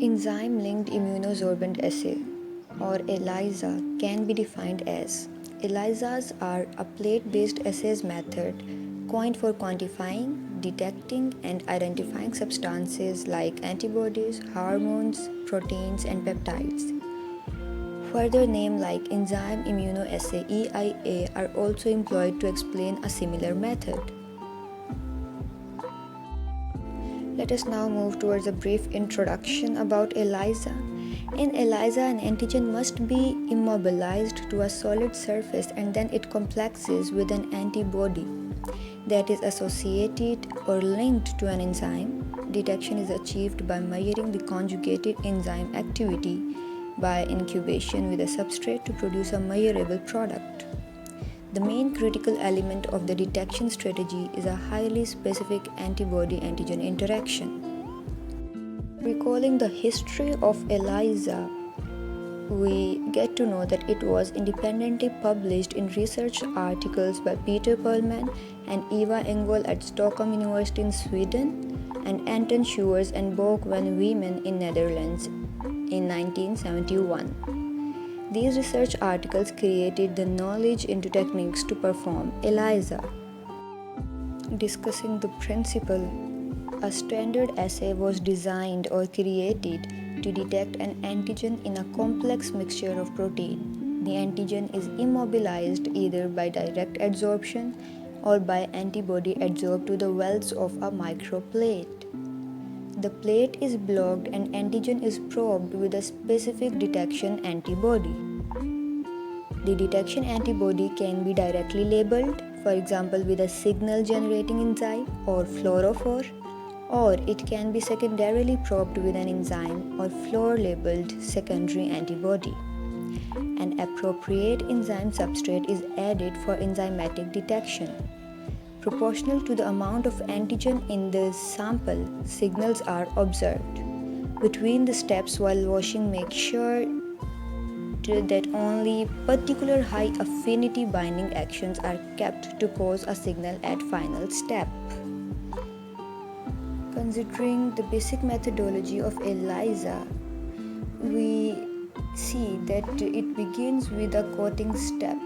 Enzyme-linked immunosorbent assay, or ELISA, can be defined as ELISAs are a plate-based assays method coined for quantifying, detecting, and identifying substances like antibodies, hormones, proteins, and peptides. Further names like enzyme immunoassay (EIA) are also employed to explain a similar method. Let us now move towards a brief introduction about ELISA. In ELISA, an antigen must be immobilized to a solid surface and then it complexes with an antibody that is associated or linked to an enzyme. Detection is achieved by measuring the conjugated enzyme activity by incubation with a substrate to produce a measurable product. The main critical element of the detection strategy is a highly specific antibody-antigen interaction. Recalling the history of ELISA, we get to know that it was independently published in research articles by Peter Perlman and Eva Engvall at Stockholm University in Sweden and Anton Schwarz and Boek van Wiemen in Netherlands in 1971. These research articles created the knowledge into techniques to perform ELISA. Discussing the principle, a standard assay was designed or created to detect an antigen in a complex mixture of protein. The antigen is immobilized either by direct adsorption or by antibody adsorbed to the walls of a microplate. The plate is blocked and antigen is probed with a specific detection antibody. The detection antibody can be directly labeled, for example with a signal generating enzyme or fluorophore, or it can be secondarily probed with an enzyme or fluor labeled secondary antibody. An appropriate enzyme substrate is added for enzymatic detection. Proportional to the amount of antigen in the sample, signals are observed. Between the steps while washing, make sure that only particular high affinity binding actions are kept to cause a signal at final step. Considering the basic methodology of ELISA, we see that it begins with a coating step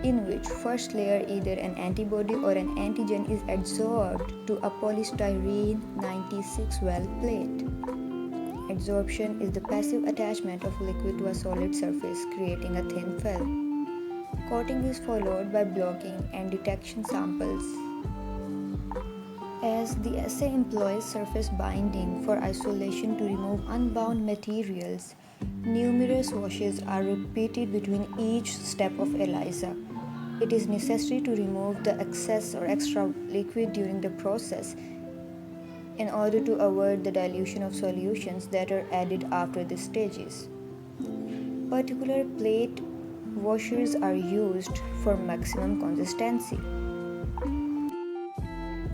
in which first layer either an antibody or an antigen is adsorbed to a polystyrene 96 well plate. Adsorption is the passive attachment of liquid to a solid surface, creating a thin film. Coating is followed by blocking and detection samples. As the assay employs surface binding for isolation to remove unbound materials, numerous washes are repeated between each step of ELISA. It is necessary to remove the excess or extra liquid during the process in order to avoid the dilution of solutions that are added after the stages. Particular plate washers are used for maximum consistency.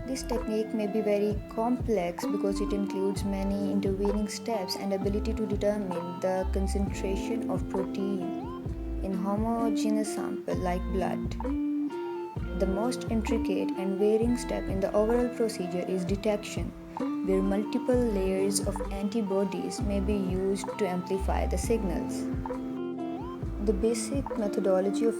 This technique may be very complex because it includes many intervening steps and ability to determine the concentration of protein in homogeneous sample like blood. The most intricate and varying step in the overall procedure is detection, where multiple layers of antibodies may be used to amplify the signals. The basic methodology of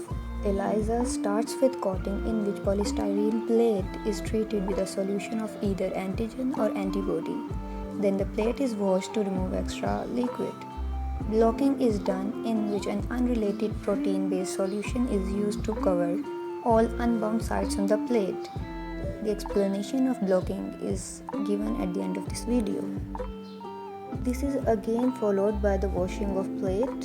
ELISA starts with coating, in which polystyrene plate is treated with a solution of either antigen or antibody. Then the plate is washed to remove extra liquid. Blocking is done, in which an unrelated protein-based solution is used to cover all unbound sites on the plate. The explanation of blocking is given at the end of this video. This is again followed by the washing of plate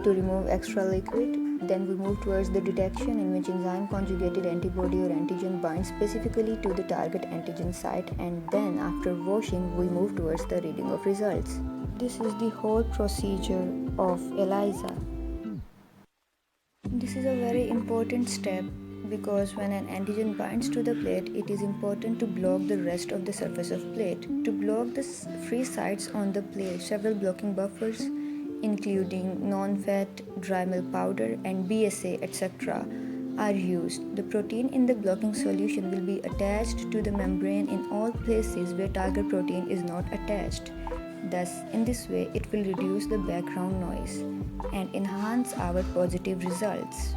to remove extra liquid. Then we move towards the detection, in which enzyme conjugated antibody or antigen binds specifically to the target antigen site, and then after washing we move towards the reading of results. This is the whole procedure of ELISA. This is a very important step because when an antigen binds to the plate, it is important to block the rest of the surface of plate. To block the free sites on the plate, several blocking buffers including non-fat, dry milk powder and BSA etc. are used. The protein in the blocking solution will be attached to the membrane in all places where target protein is not attached. Thus, in this way, it will reduce the background noise and enhance our positive results.